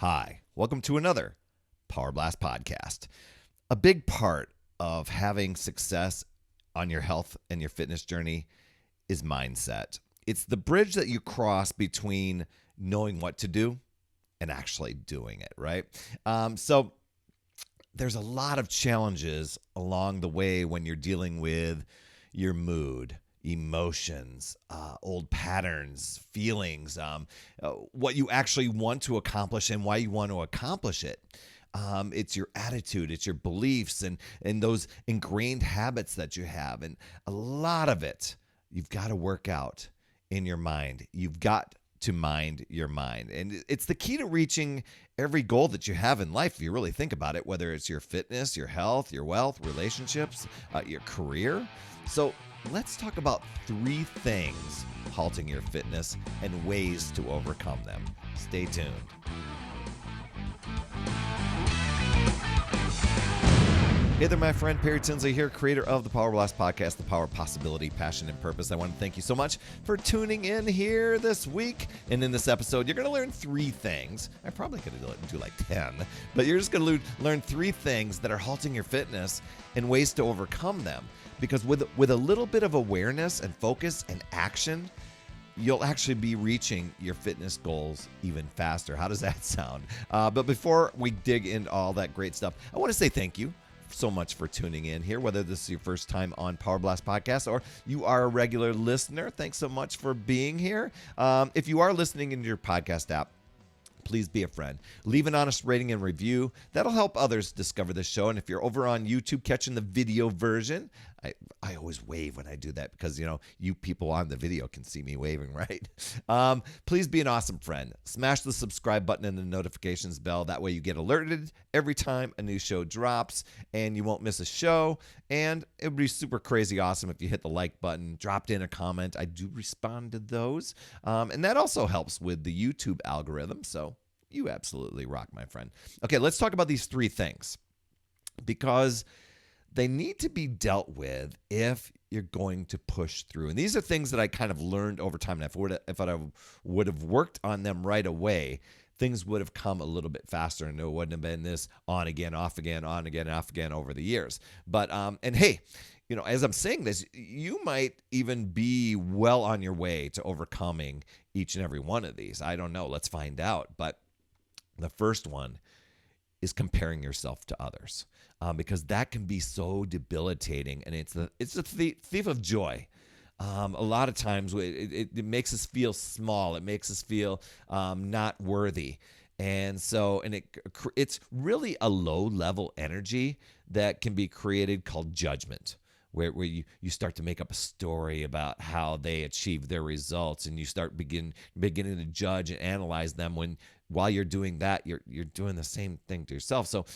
Hi, welcome to another Power Blast podcast. A big part of having success on your health and your fitness journey is mindset. It's the bridge that you cross between knowing what to do and actually doing it, right? So there's a lot of challenges along the way when you're dealing with your mood, emotions, old patterns, feelings, what you actually want to accomplish and why you want to accomplish it. It's your attitude, it's your beliefs, and those ingrained habits that you have. And a lot of it, you've got to work out in your mind. You've got to mind your mind. And it's the key to reaching every goal that you have in life, if you really think about it, whether it's your fitness, your health, your wealth, relationships, your career. So let's talk about 3 things halting your fitness and ways to overcome them. Stay tuned. Hey there, my friend. Perry Tinsley here, creator of the Power Blast podcast, The Power of Possibility, Passion, and Purpose. I want to thank you so much for tuning in here this week. And in this episode, you're going to learn 3 things. I probably could do like 10, but you're just going to learn 3 things that are halting your fitness and ways to overcome them. Because with a little bit of awareness and focus and action, you'll actually be reaching your fitness goals even faster. How does that sound? But before we dig into all that great stuff, I want to say thank you so much for tuning in here, whether this is your first time on Power Blast Podcast or you are a regular listener. Thanks so much for being here. If you are listening in your podcast app, please be a friend. Leave an honest rating and review. That'll help others discover the show. And if you're over on YouTube catching the video version, I always wave when I do that because, you people on the video can see me waving, right? Please be an awesome friend. Smash the subscribe button and the notifications bell. That way you get alerted every time a new show drops and you won't miss a show. And it would be super crazy awesome if you hit the like button, dropped in a comment. I do respond to those. And that also helps with the YouTube algorithm. So you absolutely rock, my friend. Okay, let's talk about these 3 things because they need to be dealt with if you're going to push through. And these are things that I kind of learned over time. And if I would have worked on them right away, things would have come a little bit faster and it wouldn't have been this on again, off again, on again, off again over the years. But, and hey, as I'm saying this, you might even be well on your way to overcoming each and every one of these. I don't know. Let's find out. But the first one is comparing yourself to others, because that can be so debilitating, and it's a thief of joy. A lot of times it makes us feel small. It makes us feel not worthy. And so, it's really a low-level energy that can be created called judgment, where you start to make up a story about how they achieved their results, and you start beginning to judge and analyze them when while you're doing that, you're doing the same thing to yourself. So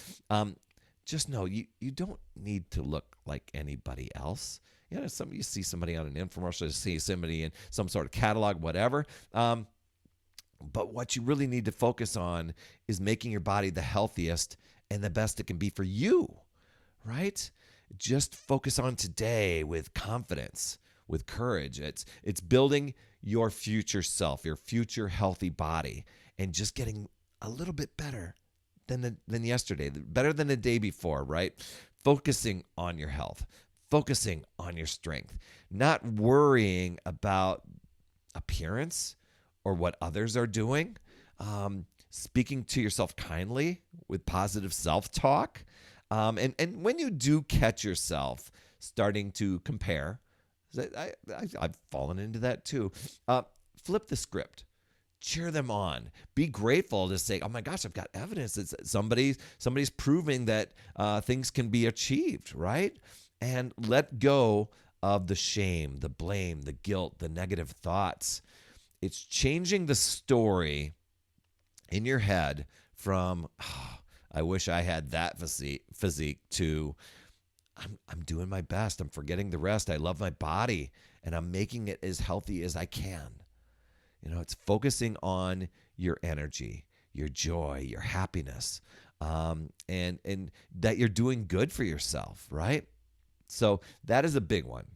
just know you don't need to look like anybody else. You see somebody on an infomercial, you see somebody in some sort of catalog, whatever. But what you really need to focus on is making your body the healthiest and the best it can be for you, right? Just focus on today with confidence, with courage. It's building your future self, your future healthy body, and just getting a little bit better than yesterday, better than the day before, right? Focusing on your health, focusing on your strength, not worrying about appearance or what others are doing, speaking to yourself kindly with positive self-talk. And when you do catch yourself starting to compare, I've fallen into that too, flip the script. Cheer them on. Be grateful to say, oh my gosh, I've got evidence that somebody's proving that things can be achieved, right? And let go of the shame, the blame, the guilt, the negative thoughts. It's changing the story in your head from, I wish I had that physique to, I'm doing my best. I'm forgetting the rest. I love my body, and I'm making it as healthy as I can. It's focusing on your energy, your joy, your happiness, and that you're doing good for yourself, right? So that is a big one.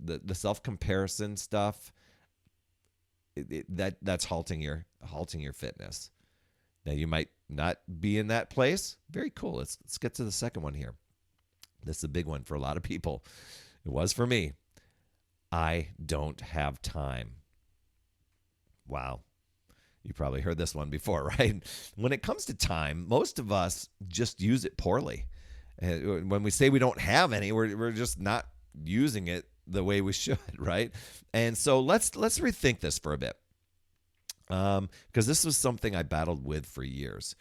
The self-comparison stuff, that's halting your fitness. Now, you might not be in that place. Very cool. Let's get to the second one here. This is a big one for a lot of people. It was for me. I don't have time. Wow. You probably heard this one before, right? When it comes to time, most of us just use it poorly. And when we say we don't have any, we're just not using it the way we should, right? And so let's rethink this for a bit, because this was something I battled with for years.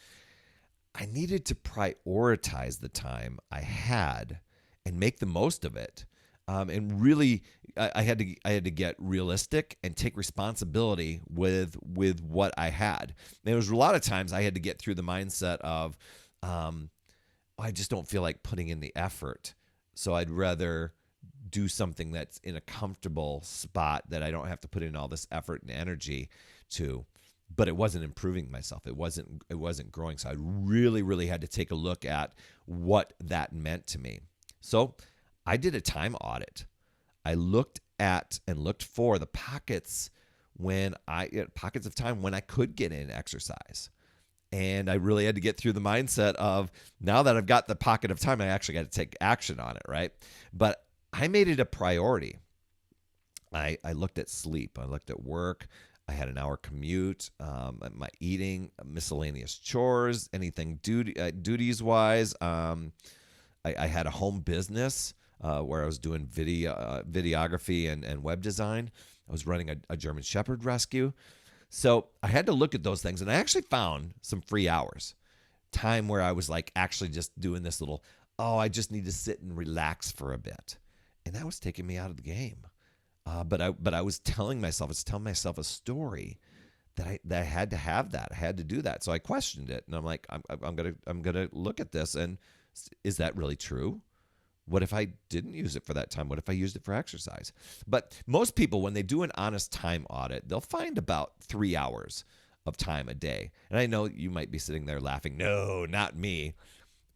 I needed to prioritize the time I had and make the most of it. And really, I had to get realistic and take responsibility with what I had. And there was a lot of times I had to get through the mindset of, I just don't feel like putting in the effort, so I'd rather do something that's in a comfortable spot that I don't have to put in all this effort and energy to. But it wasn't improving myself. It wasn't growing. So I really had to take a look at what that meant to me. So I did a time audit. I looked for the pockets of time when I could get in exercise. And I really had to get through the mindset of, now that I've got the pocket of time, I actually got to take action on it, right? But I made it a priority. I looked at sleep. I looked at work. I had an hour commute, my eating, miscellaneous chores, anything duties-wise. I had a home business where I was doing videography and web design. I was running a German Shepherd rescue. So I had to look at those things, and I actually found some free hours, time where I was like actually just doing this little, I just need to sit and relax for a bit. And that was taking me out of the game. But I was telling myself a story that I had to have that. I had to do that. So I questioned it, and I'm like, I'm gonna look at this, and is that really true? What if I didn't use it for that time? What if I used it for exercise? But most people, when they do an honest time audit, they'll find about 3 hours of time a day. And I know you might be sitting there laughing, no, not me.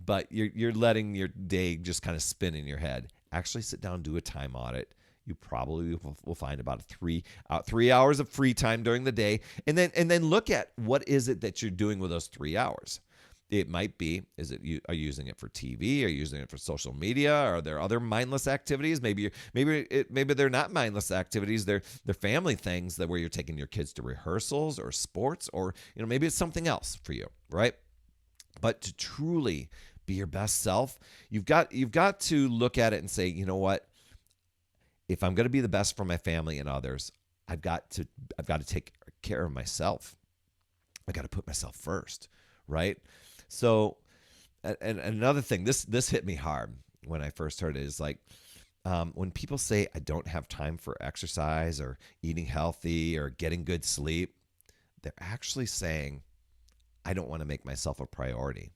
But you're letting your day just kind of spin in your head. Actually sit down, do a time audit. You probably will find about 3 hours of free time during the day, and then look at what is it that you're doing with those 3 hours. It might be, are you using it for TV? Are you using it for social media? Are there other mindless activities? Maybe they're not mindless activities. They're family things where you're taking your kids to rehearsals or sports, or maybe it's something else for you, right? But to truly be your best self, you've got to look at it and say, you know what? If I'm going to be the best for my family and others, I've got to take care of myself. I got to put myself first, right? So, and another thing, this hit me hard when I first heard it, is like, when people say I don't have time for exercise or eating healthy or getting good sleep, they're actually saying I don't want to make myself a priority.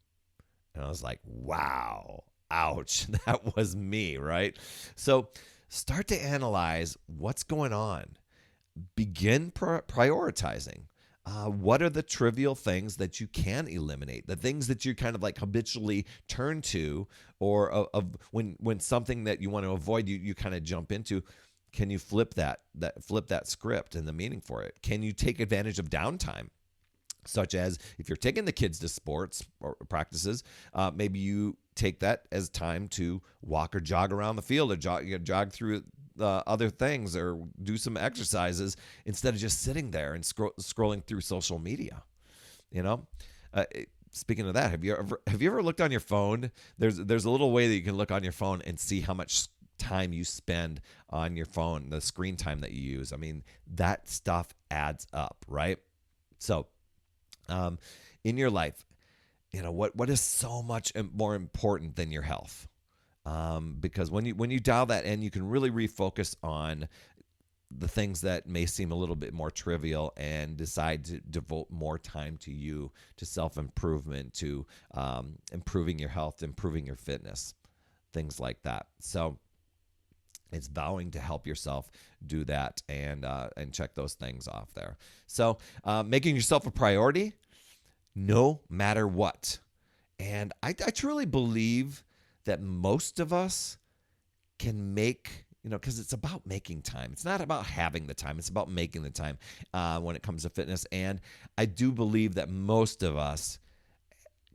And I was like, wow, ouch, that was me, right? So start to analyze what's going on. Begin prioritizing. What are the trivial things that you can eliminate? The things that you kind of like habitually turn to, or when something that you want to avoid, you kind of jump into. Can you flip that script and the meaning for it? Can you take advantage of downtime? Such as if you're taking the kids to sports or practices, maybe you take that as time to walk or jog around the field, or jog through other things, or do some exercises instead of just sitting there and scrolling through social media. Speaking of that, have you ever looked on your phone? There's a little way that you can look on your phone and see how much time you spend on your phone, the screen time that you use. I mean, that stuff adds up, right? So, in your life, what is so much more important than your health? Because when you dial that in, you can really refocus on the things that may seem a little bit more trivial, and decide to devote more time to you, to self-improvement, to improving your health, improving your fitness, things like that. So it's vowing to help yourself do that and check those things off there. So making yourself a priority no matter what. And I truly believe that most of us can make because it's about making time. It's not about having the time. It's about making the time when it comes to fitness. And I do believe that most of us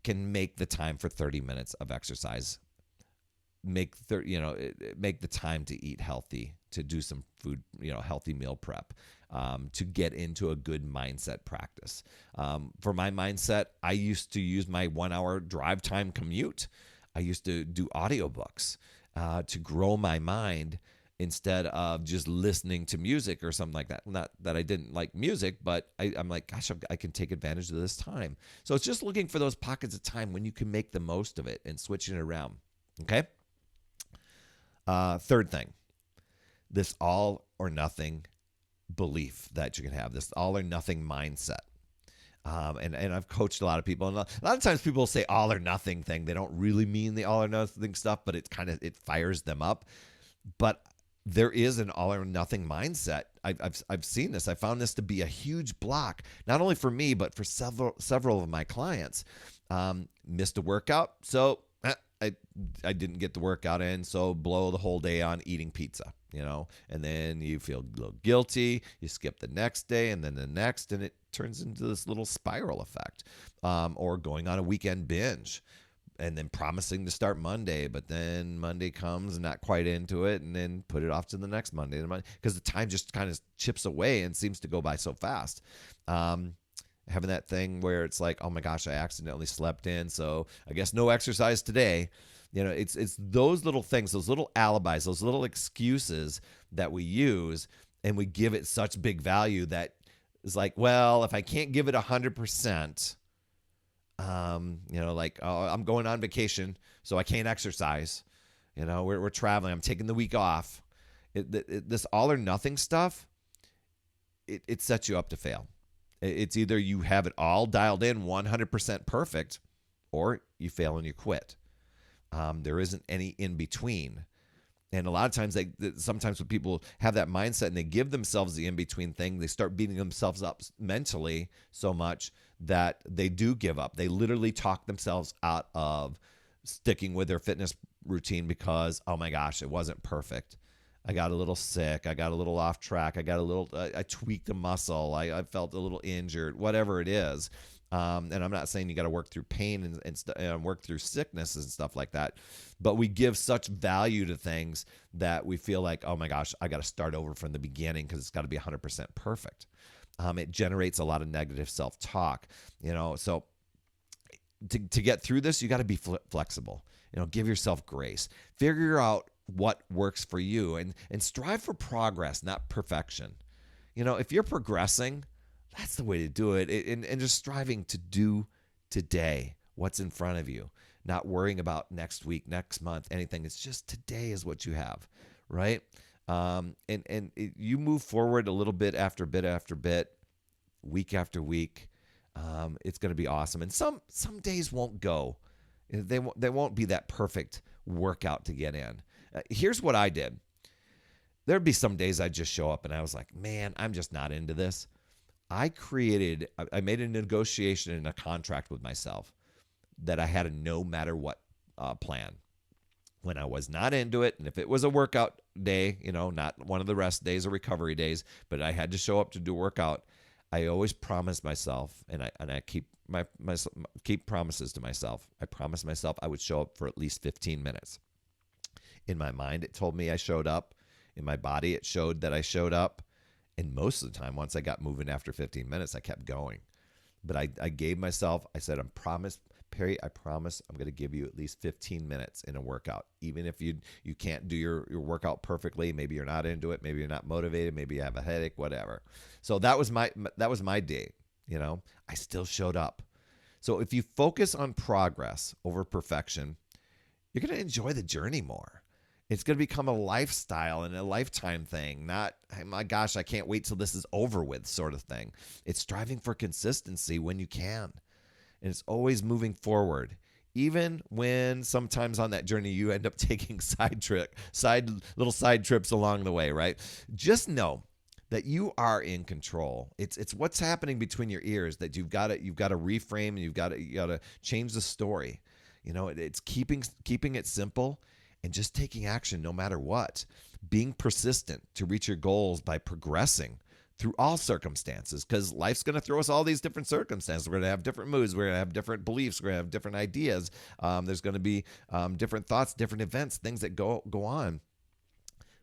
can make the time for 30 minutes of exercise. Make the time to eat healthy, to do some food, healthy meal prep, to get into a good mindset practice. For my mindset, I used to use my 1 hour drive time commute. I used to do audiobooks to grow my mind instead of just listening to music or something like that. Not that I didn't like music, but I'm like, gosh, I can take advantage of this time. So it's just looking for those pockets of time when you can make the most of it and switching it around. Okay. Third thing, this all or nothing belief that you can have, this all or nothing mindset. And I've coached a lot of people, and a lot of times people say all or nothing thing. They don't really mean the all or nothing stuff, but it fires them up. But there is an all or nothing mindset. I've seen this. I found this to be a huge block, not only for me, but for several of my clients. Missed a workout, so I didn't get the workout in, so blow the whole day on eating pizza, and then you feel a little guilty. You skip the next day and then the next, and it turns into this little spiral effect. Or going on a weekend binge and then promising to start Monday, but then Monday comes and not quite into it, and then put it off to the next Monday because the time just kind of chips away and seems to go by so fast. Having that thing where it's like, oh my gosh, I accidentally slept in, so I guess no exercise today. It's those little things, those little alibis, those little excuses that we use, and we give it such big value that it's like, well, if I can't give it 100%, like, oh, I'm going on vacation, so I can't exercise. We're traveling, I'm taking the week off. This all or nothing stuff, it sets you up to fail. It's either you have it all dialed in 100% perfect, or you fail and you quit. There isn't any in between. And a lot of times, sometimes when people have that mindset and they give themselves the in between thing, they start beating themselves up mentally so much that they do give up. They literally talk themselves out of sticking with their fitness routine because, oh my gosh, it wasn't perfect. I got a little sick. I got a little off track. I tweaked a muscle. I felt a little injured, whatever it is. And I'm not saying you got to work through pain and work through sickness and stuff like that. But we give such value to things that we feel like, oh my gosh, I got to start over from the beginning because it's got to be 100% perfect. It generates a lot of negative self-talk, so to get through this, you got to be flexible, give yourself grace, figure out what works for you, and strive for progress, not perfection. If you're progressing, that's the way to do it. And just striving to do today what's in front of you, not worrying about next week, next month, anything. It's just today is what you have, right? You move forward a little bit after bit after bit, week after week. It's going to be awesome. And some days won't go. They won't be that perfect workout to get in. Here's what I did. There'd be some days I'd just show up and I was like, man, I'm just not into this. I made a negotiation and a contract with myself that I had a no matter what plan. When I was not into it, and if it was a workout day, not one of the rest days or recovery days, but I had to show up to do a workout, I always promised myself, and I keep promises to myself. I promised myself I would show up for at least 15 minutes. In my mind, it told me I showed up. In my body, it showed that I showed up. And most of the time, once I got moving after 15 minutes, I kept going. But I gave myself, I said, Perry, I promise I'm going to give you at least 15 minutes in a workout. Even if you can't do your workout perfectly, maybe you're not into it, maybe you're not motivated, maybe you have a headache, whatever. So that was my day. I still showed up. So if you focus on progress over perfection, you're going to enjoy the journey more. It's going to become a lifestyle and a lifetime thing, not, oh my gosh, I can't wait till this is over with sort of thing. It's striving for consistency when you can. And it's always moving forward, even when sometimes on that journey you end up taking little side trips along the way, right? Just know that you are in control. It's what's happening between your ears that you've got to reframe, and you got to change the story. It's keeping it simple and just taking action no matter what. being persistent to reach your goals by progressing through all circumstances, because life's going to throw us all these different circumstances. We're going to have different moods. We're going to have different beliefs. We're going to have different ideas. There's going to be different thoughts, different events, things that go on.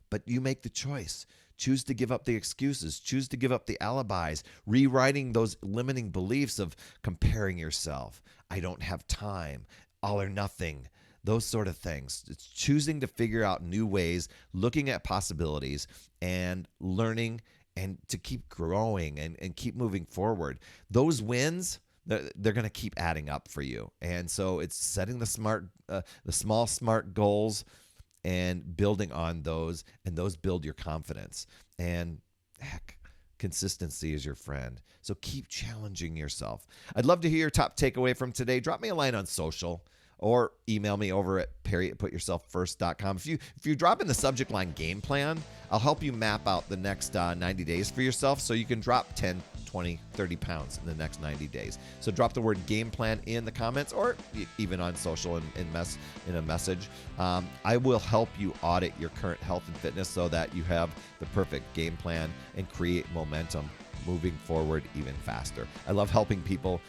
But you make the choice. Choose to give up the excuses. Choose to give up the alibis, rewriting those limiting beliefs of comparing yourself. I don't have time, all or nothing, those sort of things. It's choosing to figure out new ways, looking at possibilities, and learning and to keep growing and keep moving forward. Those wins, they're going to keep adding up for you. And so it's setting the small, smart goals and building on those, and those build your confidence. And heck, consistency is your friend. So keep challenging yourself. I'd love to hear your top takeaway from today. Drop me a line on social or email me over at perry@putyourselffirst.com. If you drop in the subject line game plan, I'll help you map out the next 90 days for yourself so you can drop 10, 20, 30 pounds in the next 90 days. So drop the word game plan in the comments or even on social in a message. I will help you audit your current health and fitness so that you have the perfect game plan and create momentum moving forward even faster. I love helping people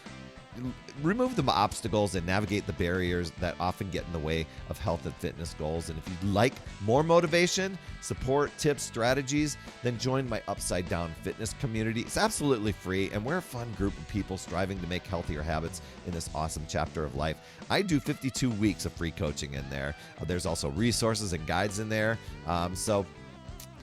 remove the obstacles and navigate the barriers that often get in the way of health and fitness goals. And if you'd like more motivation, support, tips, strategies, then join my Upside Down Fitness community. It's absolutely free, and we're a fun group of people striving to make healthier habits in this awesome chapter of life. I do 52 weeks of free coaching in there. There's also resources and guides in there. So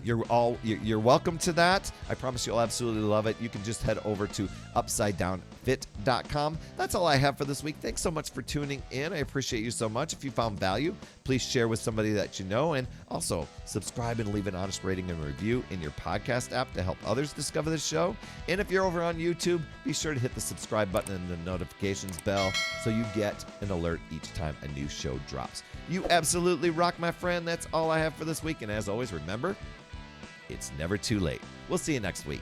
you're welcome to that. I promise you'll absolutely love it. You can just head over to upsidedownfit.com. That's all I have for this week. Thanks so much for tuning in. I appreciate you so much. If you found value, please share with somebody that you know, and also subscribe and leave an honest rating and review in your podcast app to help others discover the show. And if you're over on YouTube, be sure to hit the subscribe button and the notifications bell so you get an alert each time a new show drops. You absolutely rock, my friend. That's all I have for this week. And as always, remember, it's never too late. We'll see you next week.